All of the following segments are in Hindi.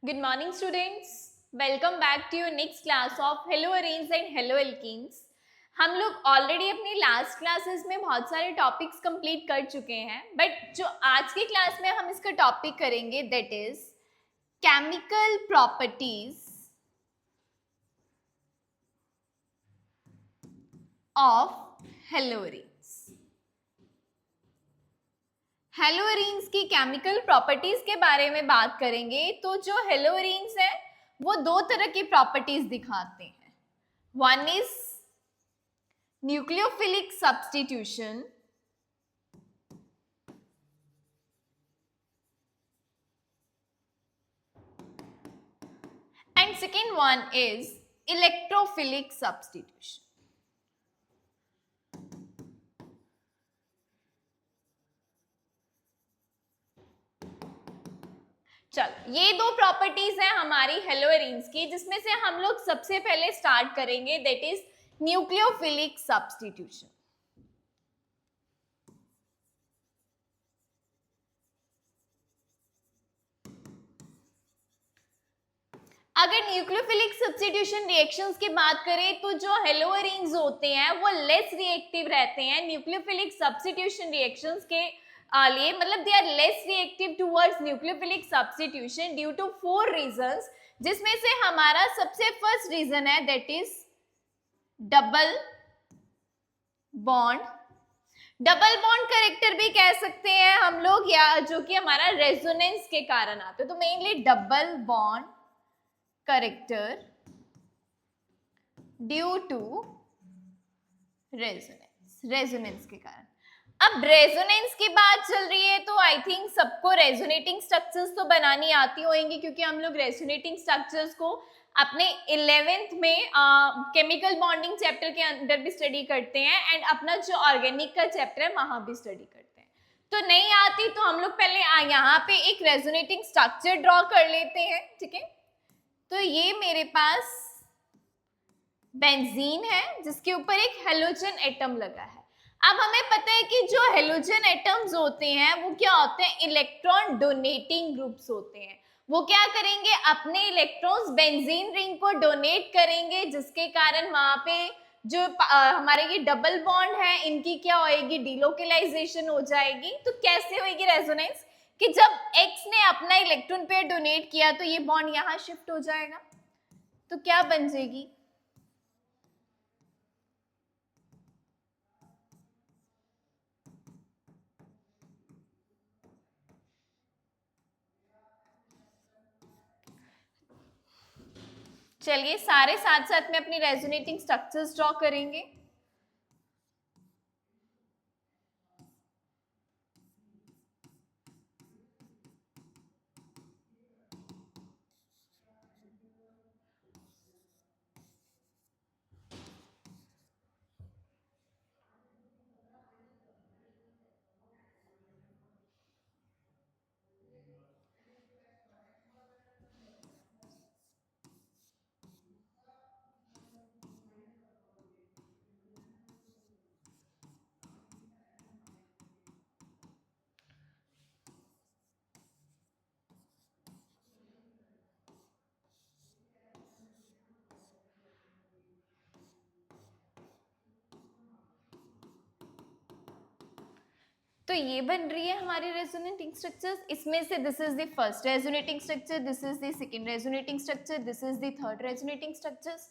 Good morning, students. Welcome back to your next class of Haloarenes and Haloalkenes. हम लोग ऑलरेडी अपनी लास्ट क्लासेस में बहुत सारे टॉपिक्स कंप्लीट कर चुके हैं, बट जो आज की क्लास में हम इसका टॉपिक करेंगे that is chemical properties of haloarenes. Haloarenes की केमिकल प्रॉपर्टीज के बारे में बात करेंगे तो जो हेलोअरीन्स है वो दो तरह की प्रॉपर्टीज दिखाते हैं। One is nucleophilic substitution and second one is electrophilic substitution. चलो, ये दो प्रॉपर्टीज हैं हमारी हेलोअरीन्स की, जिसमें से हम लोग सबसे पहले स्टार्ट करेंगे दैट इज न्यूक्लियोफिलिक सब्स्टिट्यूशन। अगर न्यूक्लियोफिलिक सब्स्टिट्यूशन रिएक्शंस की बात करें तो जो हेलोअरीन्स होते हैं वो लेस रिएक्टिव रहते हैं न्यूक्लियोफिलिक सब्स्टिट्यूशन रिएक्शंस के लिए, मतलब they are less reactive towards nucleophilic substitution due to 4 reasons, जिसमें से हमारा सबसे फर्स्ट रीजन है that is double bond. Double bond character भी कह सकते हैं हम लोग, या जो कि हमारा रेजोनेंस के कारण आते हैं। तो mainly double bond character due to resonance के कारण। अब रेजोनेंस की बात चल रही है तो आई थिंक सबको रेजोनेटिंग स्ट्रक्चर्स तो बनानी आती होंगी, क्योंकि हम लोग रेजोनेटिंग स्ट्रक्चर्स को अपने 11th में केमिकल बॉन्डिंग चैप्टर के अंदर भी स्टडी करते हैं एंड अपना जो ऑर्गेनिक का चैप्टर है वहां भी स्टडी करते हैं। तो नहीं आती तो हम लोग पहले यहाँ पे एक रेजोनेटिंग स्ट्रक्चर ड्रॉ कर लेते हैं, ठीक है। तो ये मेरे पास बेंजीन है जिसके ऊपर एक हेलोजन एटम लगा है। अब हमें पता है कि जो हेलोजन एटम्स होते हैं वो क्या होते हैं, इलेक्ट्रॉन डोनेटिंग ग्रुप्स होते हैं। वो क्या करेंगे, अपने इलेक्ट्रॉन्स बेंजीन रिंग को डोनेट करेंगे, जिसके कारण वहां पे जो हमारे ये डबल बॉन्ड है इनकी क्या होएगी, डिलोकलाइजेशन हो जाएगी। तो कैसे होएगी रेजोनेंस, कि जब X ने अपना इलेक्ट्रॉन पेयर डोनेट किया तो ये बॉन्ड यहाँ शिफ्ट हो जाएगा, तो क्या बन जाएगी, चलिए सारे साथ साथ में अपनी रेजोनेटिंग स्ट्रक्चर्स ड्रॉ करेंगे। तो ये बन रही है हमारी रेजोनेटिंग स्ट्रक्चर्स। इसमें से this is the first resonating structure, this is the second resonating structure, this is the third resonating structures.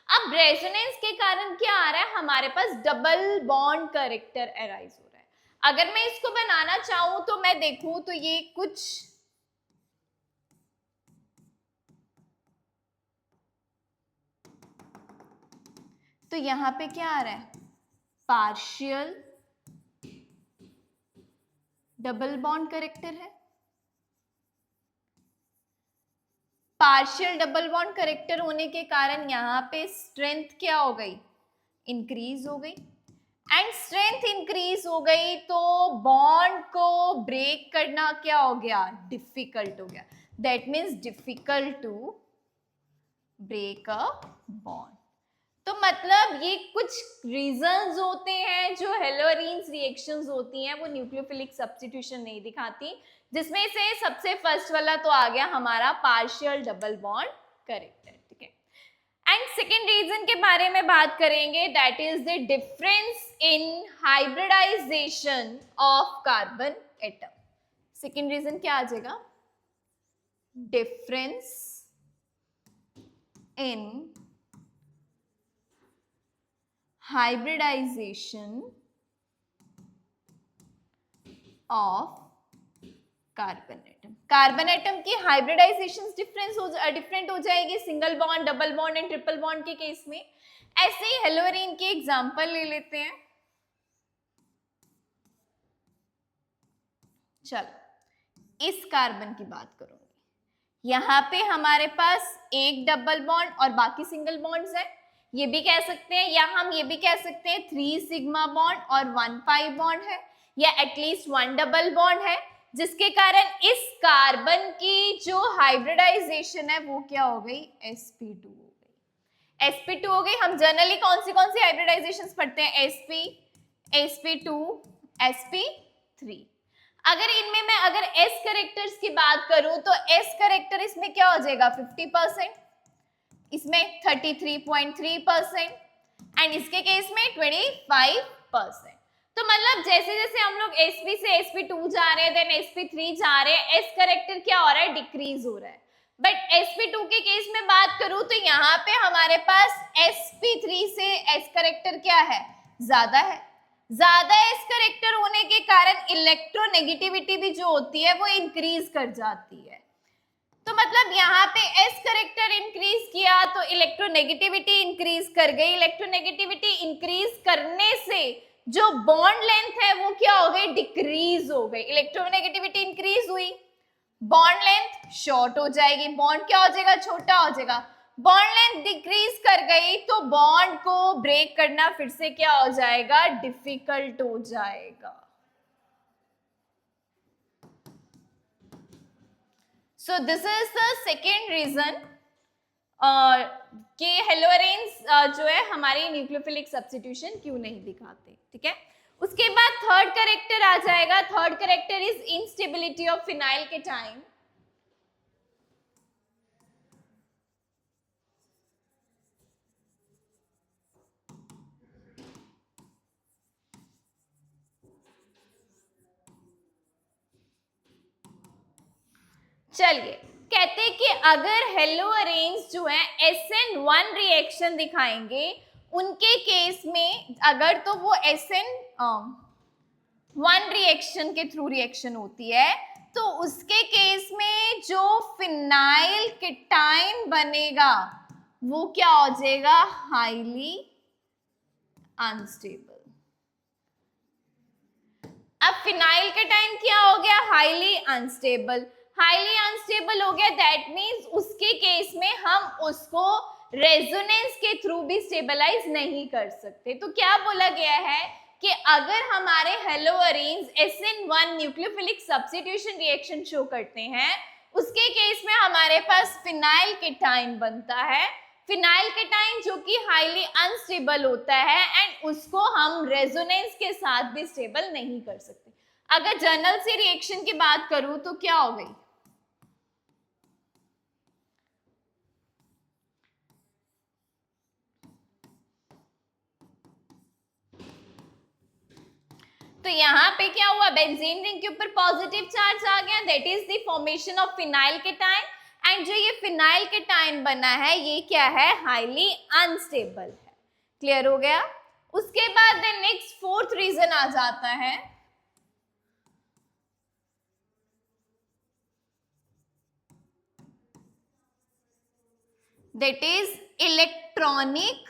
अब रेजोनेंस के कारण क्या आ रहा है, हमारे पास डबल बॉन्ड करेक्टर अराइज हो रहा है। अगर मैं इसको बनाना चाहूं तो मैं देखूं तो ये कुछ तो यहां पे क्या आ रहा है, पार्शियल डबल बॉन्ड करेक्टर है। पार्शियल डबल बॉन्ड करेक्टर होने के कारण यहाँ पे स्ट्रेंथ क्या हो गई, इंक्रीज हो गई। एंड स्ट्रेंथ इंक्रीज हो गई तो बॉन्ड को ब्रेक करना क्या हो गया, डिफिकल्ट हो गया। That means difficult to break a bond. तो मतलब ये कुछ रीजंस होते हैं जो हेलोअरीन्स रिएक्शंस होती हैं वो न्यूक्लियोफिलिक सब्स्टिट्यूशन नहीं दिखाती, जिसमें से सबसे फर्स्ट वाला तो आ गया हमारा पार्शियल डबल बॉन्ड कैरेक्टर, ठीक है। एंड सेकेंड रीजन के बारे में बात करेंगे, that is the difference in hybridization of carbon atom. Second reason क्या आ जाएगा, difference in hybridization of carbon atom. Carbon atom की हाइब्रिडाइजेशन डिफरेंट हो जाएगी single bond, double bond and triple bond के केस में। ऐसे ही हेलोअरीन की एग्जांपल ले लेते हैं। चलो इस कार्बन की बात करूंगी, यहाँ पे हमारे पास एक डबल बॉन्ड और बाकी सिंगल बॉन्ड्स है, ये भी कह सकते हैं, या हम ये भी कह सकते हैं 3 सिग्मा बॉन्ड और 1 पाई बॉन्ड है, या एटलीस्ट 1 डबल बॉन्ड है, जिसके कारण इस कार्बन की जो हाइब्रिडाइजेशन है वो क्या हो गई, sp2 हो गई। sp2 हो गई। हम जनरली कौन सी हाइब्रिडाइजेशंस पढ़ते हैं, sp, sp2, sp3। अगर इनमें मैं अगर s कैरेक्टर्स की बात करूं तो s कैरेक्टर इसमें क्या हो जाएगा 50%, इसमें 33.3% एंड इसके केस में 25%। तो मतलब जैसे जैसे हम लोग sp से sp2 जा रहे हैं, देन sp3 जा रहे हैं, s कैरेक्टर क्या हो रहा है, डिक्रीज हो रहा है। बट sp2 के केस में बात करूं तो यहाँ पे हमारे पास sp3 से s कैरेक्टर क्या है, ज्यादा है। ज्यादा s कैरेक्टर होने के कारण इलेक्ट्रोनेगेटिविटी भी जो होती है वो इंक्रीज कर जाती है। तो मतलब यहाँ पे s कैरेक्टर इंक्रीज किया तो इलेक्ट्रोनेगेटिविटी इंक्रीज कर गई। इलेक्ट्रोनेगेटिविटी इंक्रीज करने से जो बॉन्ड लेंथ है वो क्या हो गई, डिक्रीज हो गई। इलेक्ट्रोनेगेटिविटी इंक्रीज हुई, बॉन्ड लेंथ शॉर्ट हो जाएगी, बॉन्ड क्या हो जाएगा, छोटा हो जाएगा। बॉन्ड लेंथ डिक्रीज कर गई तो बॉन्ड को ब्रेक करना फिर से क्या हो जाएगा, डिफिकल्ट हो जाएगा। So this is the second reason कि हेलोअरेन्स जो है हमारी न्यूक्लियोफिलिक सब्स्टिट्यूशन क्यों नहीं दिखाते, ठीक है। उसके बाद थर्ड कैरेक्टर आ जाएगा। Third character is instability of phenyl cation. चलिए कहते हैं कि अगर हेलोअरेन्स जो है SN1 रिएक्शन दिखाएंगे, उनके केस में अगर तो वो SN1 रिएक्शन के थ्रू रिएक्शन होती है तो उसके केस में जो फिनाइल केटाइन बनेगा वो क्या हो जाएगा, हाईली अनस्टेबल। अब फिनाइल केटाइन क्या हो गया, हाईली अनस्टेबल। हाईली अनस्टेबल हो गया, दैट मींस उसके केस में हम उसको रेजोनेंस के थ्रू भी स्टेबलाइज नहीं कर सकते। तो क्या बोला गया है कि अगर हमारे हेलोअरेन्स SN1 nucleophilic substitution reaction show करते हैं, उसके केस में हमारे पास फिनाइल केटाइन बनता है। फिनाइल केटाइन जो कि हाईली अनस्टेबल होता है एंड उसको हम रेजोनेंस के साथ भी स्टेबल नहीं कर सकते। अगर जनरल से रिएक्शन की बात करूं तो क्या हो गई, तो यहाँ पे क्या हुआ, बेंजीन रिंग के ऊपर पॉजिटिव चार्ज आ गया, that is the formation of phenyl cation. And जो ये फिनाइल केटाइन बना है ये क्या है, हाईली अनस्टेबल है। क्लियर हो गया। उसके बाद नेक्स्ट फोर्थ रीजन आ जाता है, that is electronic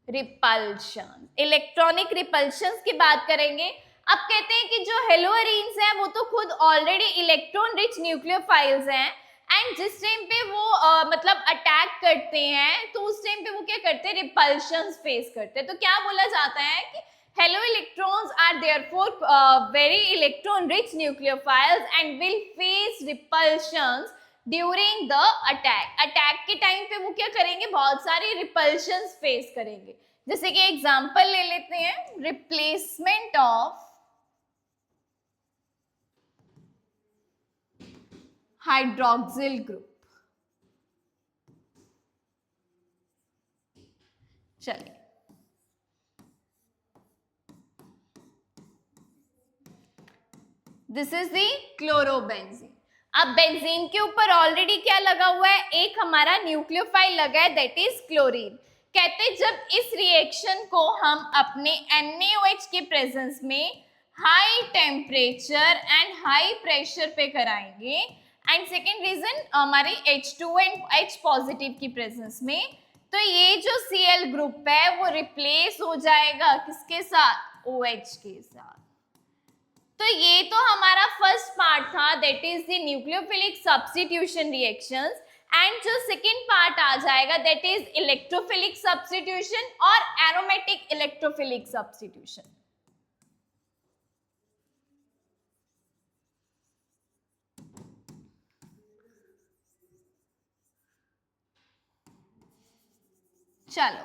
repulsion. Electronic repulsion की बात करेंगे। अब कहते हैं कि जो हेलोअरेन्स हैं वो तो खुद ऑलरेडी इलेक्ट्रॉन रिच न्यूक्लियोफाइल्स हैं एंड जिस टाइम पे वो मतलब अटैक करते हैं तो उस टाइम पे वो क्या करते हैं, रिपल्शंस फेस करते हैं। तो क्या बोला जाता है कि halo electrons are therefore very electron rich nucleophiles and will face repulsions during the attack. Attack के टाइम पे वो क्या करेंगे, बहुत सारे रिपल्शंस फेस करेंगे। जैसे कि एग्जांपल ले लेते हैं, रिप्लेसमेंट ऑफ हाइड्रोक्सिल ग्रुप। चलिए, दिस इज द क्लोरोबेंजीन। अब बेंजीन के ऊपर ऑलरेडी क्या लगा हुआ है, एक हमारा न्यूक्लियोफाइल लगा है, दैट इज क्लोरीन। कहते हैं जब इस रिएक्शन को हम अपने NaOH के प्रेजेंस में high temperature and high pressure पे कराएंगे, एंड सेकेंड रीजन हमारे H2 एंड H पॉजिटिव की प्रेजेंस में, तो ये जो Cl ग्रुप है वो रिप्लेस हो जाएगा किसके साथ, OH के साथ। तो ये तो हमारा फर्स्ट पार्ट था, that is the nucleophilic substitution reactions. And जो सेकेंड पार्ट आ जाएगा दैट इज इलेक्ट्रोफिलिक सब्स्टिट्यूशन और एरोमेटिक इलेक्ट्रोफिलिक सब्स्टिट्यूशन। चलो,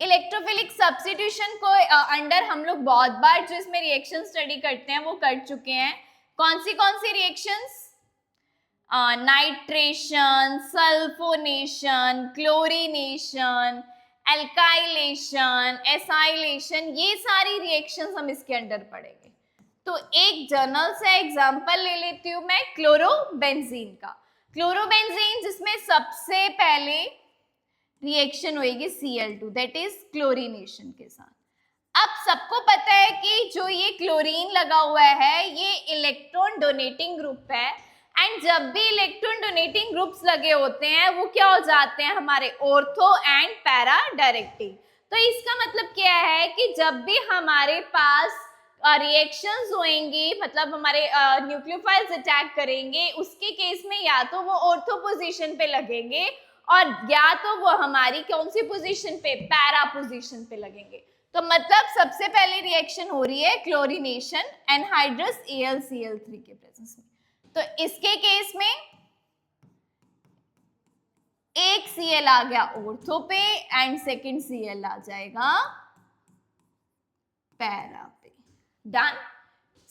इलेक्ट्रोफिलिक सब्स्टिट्यूशन को अंडर हम लोग बहुत बार जो इसमें रिएक्शन स्टडी करते हैं वो कर चुके हैं। कौन सी reactions, nitration, sulphonation, chlorination, alkylation, acylation, ये सारी रिएक्शंस हम इसके अंडर पढ़ेंगे। तो एक जर्नल से एग्जांपल ले लेती हूँ मैं क्लोरोबेंजीन का। क्लोरोबेंजीन जिसमें सबसे पहले रिएक्शन होगी Cl2, दैट इज क्लोरीनेशन के साथ। अब सबको पता है कि जो ये क्लोरीन लगा हुआ है ये इलेक्ट्रॉन डोनेटिंग ग्रुप है, एंड जब भी इलेक्ट्रॉन डोनेटिंग ग्रुप्स लगे होते हैं वो क्या हो जाते हैं, हमारे ऑर्थो एंड पैरा डायरेक्टिव। तो इसका मतलब क्या है कि जब भी हमारे पास रिएक्शंस होंगी, मतलब हमारे न्यूक्लियोफाइल्स अटैक करेंगे, उसके केस में या तो वो ऑर्थो पोजीशन पे लगेंगे और या तो वो हमारी कौन सी पोजीशन पे, पैरा पोजीशन पे लगेंगे। तो मतलब सबसे पहले रिएक्शन हो रही है क्लोरीनेशन एनहाइड्रस AlCl3 के प्रेजेंस में। तो इसके केस में एक Cl आ गया ऑर्थो पे एंड सेकंड Cl आ जाएगा पैरा पे। डन।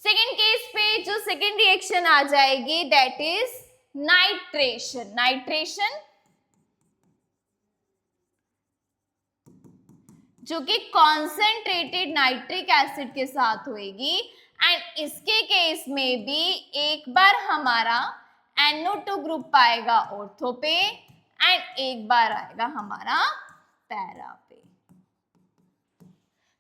सेकंड केस पे जो सेकंड रिएक्शन आ जाएगी दैट इज नाइट्रेशन। नाइट्रेशन जो कि कॉन्सेंट्रेटेड नाइट्रिक एसिड के साथ होएगी, एंड इसके केस में भी एक बार हमारा NO2 ग्रुप आएगा ऑर्थो पे एंड एक बार आएगा हमारा पैरा पे।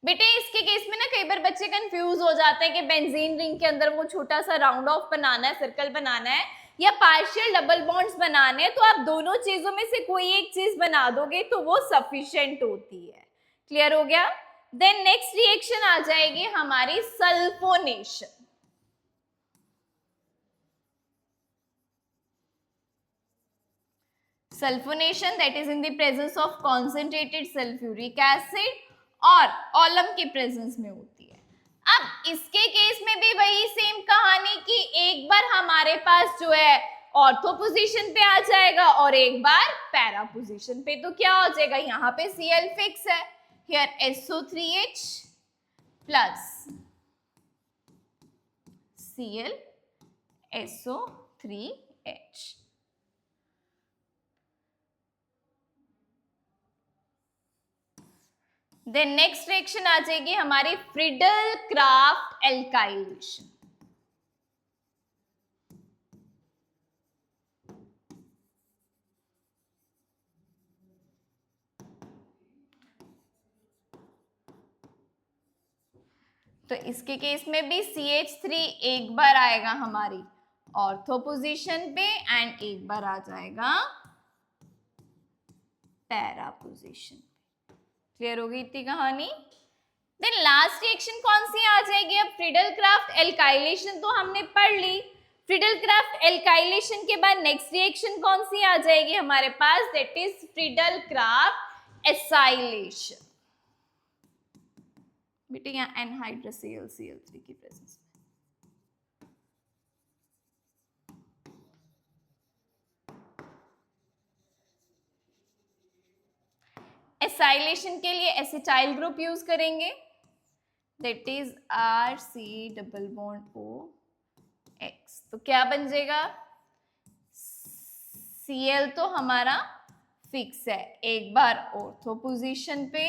बेटे इसके केस में ना कई बार बच्चे कंफ्यूज हो जाते हैं कि बेंजीन रिंग के अंदर वो छोटा सा राउंड ऑफ बनाना है, सर्कल बनाना है या पार्शियल डबल बॉन्ड्स बनाने हैं, तो आप दोनों चीजों में से कोई एक चीज बना दोगे तो वो सफिशिएंट होती है। क्लियर हो गया। देन नेक्स्ट रिएक्शन आ जाएगी हमारी sulphonation. Sulphonation that is in the presence of concentrated sulphuric acid और ऑलम के प्रेजेंस में होती है। अब इसके केस में भी वही सेम कहानी कि एक बार हमारे पास जो है ऑर्थो पोजीशन पे आ जाएगा और एक बार पैरा पोजीशन पे। तो क्या हो जाएगा, यहाँ पे Cl फिक्स है, here SO3H plus Cl SO3H। Then next reaction आ जाएगी हमारी फ्रीडल क्राफ्ट एल्काइलेशन। तो इसके केस में भी CH3 एक बार आएगा हमारी ऑर्थो पोजीशन पे एंड एक बार आ जाएगा पैरा पोजीशन। क्लियर हो गई इतनी कहानी। देन लास्ट रिएक्शन कौन सी आ जाएगी, अब फ्रीडल क्राफ्ट एल्काइलेशन तो हमने पढ़ ली। फ्रीडल क्राफ्ट एल्काइलेशन के बाद नेक्स्ट रिएक्शन कौन सी आ जाएगी हमारे पास, that is Friedel Crafts acylation. बेटे यहाँ एनहाइड्रस AlCl3 की प्रेजेंस में। एसाइलेशन के लिए एसिटाइल ग्रुप यूज करेंगे, that is RC double bond OX। तो क्या बन जाएगा, Cl तो हमारा फिक्स है, एक बार ऑर्थो पोजीशन पे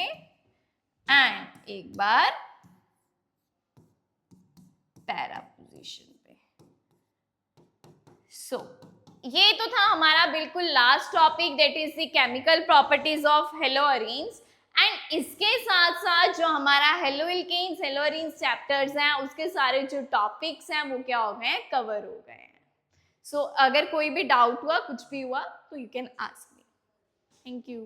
एंड एक बार पैरा पोजीशन पे। सो ये तो था हमारा बिल्कुल last topic, that is the chemical properties of haloarenes. And इसके साथ साथ जो हमारा हेलोइल्केन्स हेलोअरीन्स चैप्टर्स हैं उसके सारे जो टॉपिक्स हैं वो क्या हो गए हैं, कवर हो गए हैं। सो अगर कोई भी डाउट हुआ, कुछ भी हुआ, तो you can ask me. Thank you.